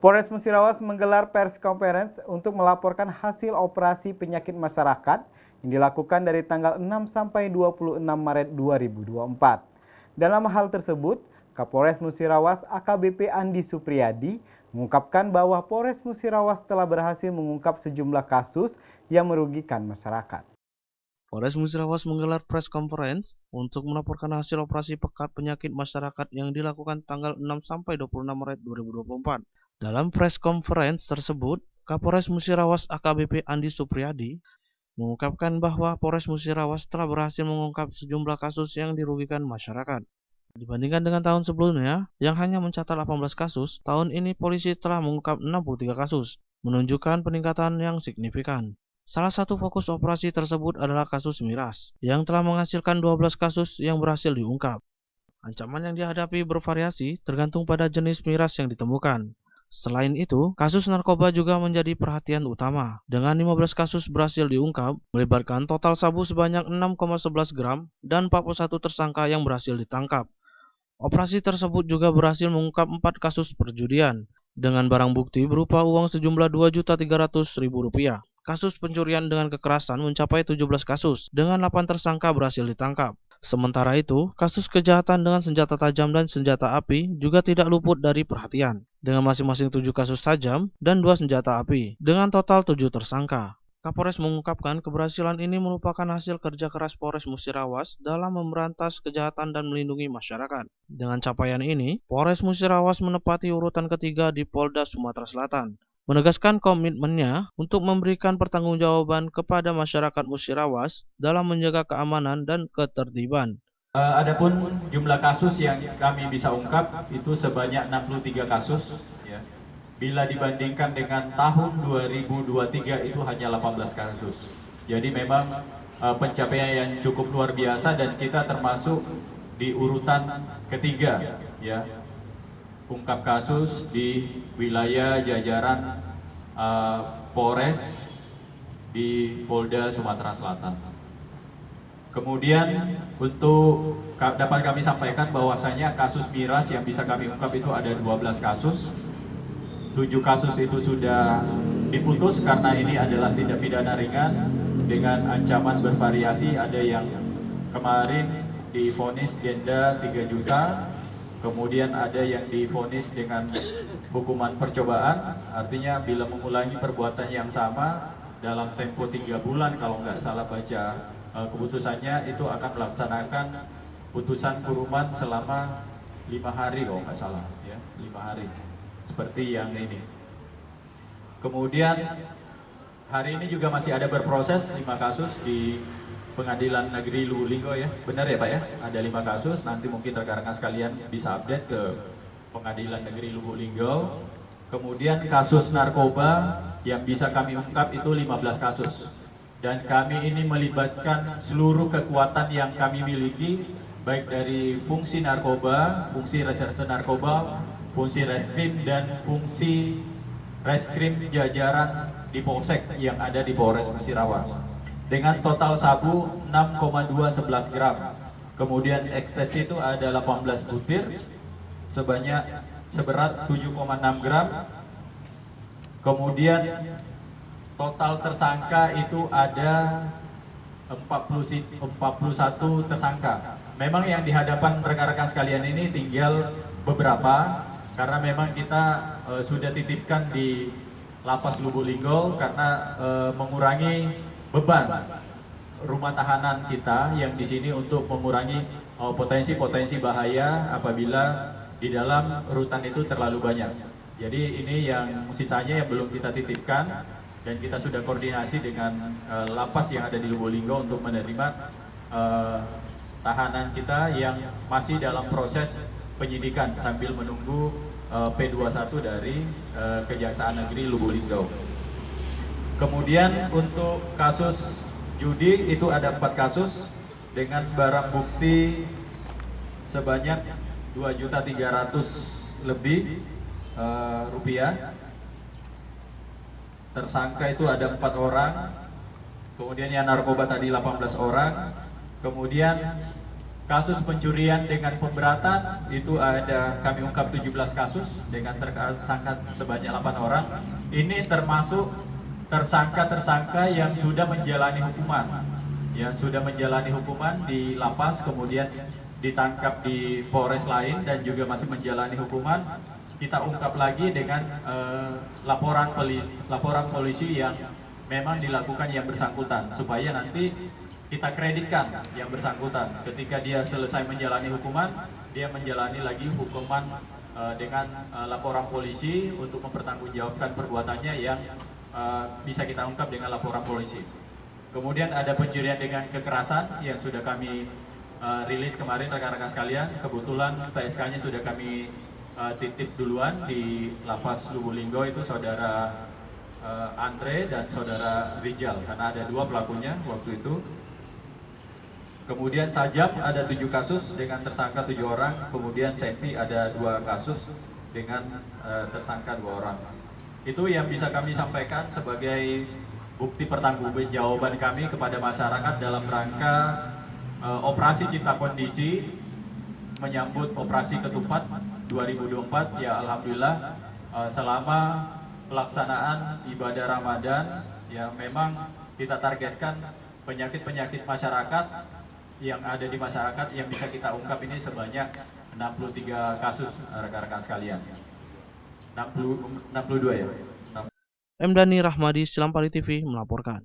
Polres Musirawas menggelar pers conference untuk melaporkan hasil operasi penyakit masyarakat yang dilakukan dari tanggal 6 sampai 26 Maret 2024. Dalam hal tersebut, Kapolres Musirawas AKBP Andi Supriyadi mengungkapkan bahwa Polres Musirawas telah berhasil mengungkap sejumlah kasus yang merugikan masyarakat. Polres Musirawas menggelar press conference untuk melaporkan hasil operasi pekat penyakit masyarakat yang dilakukan tanggal 6 sampai 26 Maret 2024. Dalam press conference tersebut, Kapolres Musirawas AKBP Andi Supriyadi mengungkapkan bahwa Polres Musirawas telah berhasil mengungkap sejumlah kasus yang dirugikan masyarakat. Dibandingkan dengan tahun sebelumnya yang hanya mencatat 18 kasus, tahun ini polisi telah mengungkap 63 kasus, menunjukkan peningkatan yang signifikan. Salah satu fokus operasi tersebut adalah kasus miras, yang telah menghasilkan 12 kasus yang berhasil diungkap. Ancaman yang dihadapi bervariasi tergantung pada jenis miras yang ditemukan. Selain itu, kasus narkoba juga menjadi perhatian utama, dengan 15 kasus berhasil diungkap, melibatkan total sabu sebanyak 6,11 gram dan 41 tersangka yang berhasil ditangkap. Operasi tersebut juga berhasil mengungkap 4 kasus perjudian, dengan barang bukti berupa uang sejumlah Rp2.300.000. Kasus pencurian dengan kekerasan mencapai 17 kasus, dengan 8 tersangka berhasil ditangkap. Sementara itu, kasus kejahatan dengan senjata tajam dan senjata api juga tidak luput dari perhatian, dengan masing-masing 7 kasus tajam dan 2 senjata api, dengan total 7 tersangka. Kapolres mengungkapkan keberhasilan ini merupakan hasil kerja keras Polres Musirawas dalam memberantas kejahatan dan melindungi masyarakat. Dengan capaian ini, Polres Musirawas menepati urutan ketiga di Polda Sumatera Selatan, menegaskan komitmennya untuk memberikan pertanggungjawaban kepada masyarakat Musirawas dalam menjaga keamanan dan ketertiban. Adapun jumlah kasus yang kami bisa ungkap itu sebanyak 63 kasus, ya. Bila dibandingkan dengan tahun 2023 itu hanya 18 kasus. Jadi memang pencapaian yang cukup luar biasa dan kita termasuk di urutan ketiga, ya. Ungkap kasus di wilayah jajaran Polres di Polda Sumatera Selatan. Kemudian untuk dapat kami sampaikan bahwasanya kasus miras yang bisa kami ungkap itu ada 12 kasus. 7 kasus itu sudah diputus karena ini adalah tindak pidana ringan dengan ancaman bervariasi. Ada yang kemarin divonis denda 3 juta. Kemudian ada yang divonis dengan hukuman percobaan, artinya bila mengulangi perbuatan yang sama dalam tempo 3 bulan, kalau nggak salah baca keputusannya, itu akan melaksanakan putusan kurungan selama 5 hari kalau nggak salah, ya, 5 hari, seperti yang ini. Kemudian hari ini juga masih ada berproses 5 kasus di Pengadilan Negeri Lubulinggo, ya, benar ya Pak ya, ada 5 kasus. Nanti mungkin rekan-rekan sekalian bisa update ke Pengadilan Negeri Lubulinggo. Kemudian kasus narkoba yang bisa kami ungkap itu 15 kasus, dan kami ini melibatkan seluruh kekuatan yang kami miliki, baik dari fungsi narkoba, fungsi reserse narkoba, fungsi reskrim, dan fungsi reskrim jajaran di Polsek yang ada di Polres Musirawas. Dengan total sabu 6,211 gram. Kemudian ekstasi itu ada 18 butir seberat 7,6 gram. Kemudian total tersangka itu ada 41 tersangka. Memang yang di hadapan rekan-rekan sekalian ini tinggal beberapa, karena memang kita sudah titipkan di Lapas Lubulinggo karena mengurangi beban rumah tahanan kita yang di sini untuk mengurangi potensi-potensi bahaya apabila di dalam rutan itu terlalu banyak. Jadi ini yang sisanya yang belum kita titipkan, dan kita sudah koordinasi dengan lapas yang ada di Lubulinggo untuk menerima tahanan kita yang masih dalam proses penyidikan sambil menunggu P21 dari Kejaksaan Negeri Lubulinggo. Kemudian untuk kasus judi itu ada 4 kasus dengan barang bukti sebanyak 2.300.000 lebih rupiah. Tersangka itu ada 4 orang. Kemudian yang narkoba tadi 18 orang. Kemudian Kasus pencurian dengan pemberatan itu ada kami ungkap 17 kasus dengan tersangka sebanyak 8 orang. Ini termasuk tersangka-tersangka yang sudah menjalani hukuman. Ya, sudah menjalani hukuman di lapas, kemudian ditangkap di Polres lain dan juga masih menjalani hukuman. Kita ungkap lagi dengan laporan polisi yang memang dilakukan yang bersangkutan, supaya nanti kita kreditkan yang bersangkutan. Ketika dia selesai menjalani hukuman, dia menjalani lagi hukuman dengan laporan polisi untuk mempertanggungjawabkan perbuatannya yang bisa kita ungkap dengan laporan polisi. Kemudian ada pencurian dengan kekerasan yang sudah kami rilis kemarin rekan-rekan sekalian. Kebetulan PSK-nya sudah kami titip duluan di Lapas Lubulinggo, itu saudara Andre dan saudara Rijal, karena ada 2 pelakunya waktu itu. Kemudian Sajab ada 7 kasus dengan tersangka 7 orang. Kemudian Sepi ada 2 kasus dengan tersangka 2 orang. Itu yang bisa kami sampaikan sebagai bukti pertanggungjawaban kami kepada masyarakat dalam rangka operasi Cipta Kondisi menyambut operasi Ketupat 2024. Ya alhamdulillah selama pelaksanaan ibadah Ramadan ya memang kita targetkan penyakit-penyakit masyarakat yang ada di masyarakat yang bisa kita ungkap ini sebanyak 63 kasus rekan-rekan sekalian. 62 ya. M. Dhani Rahmadi, Silampari TV melaporkan.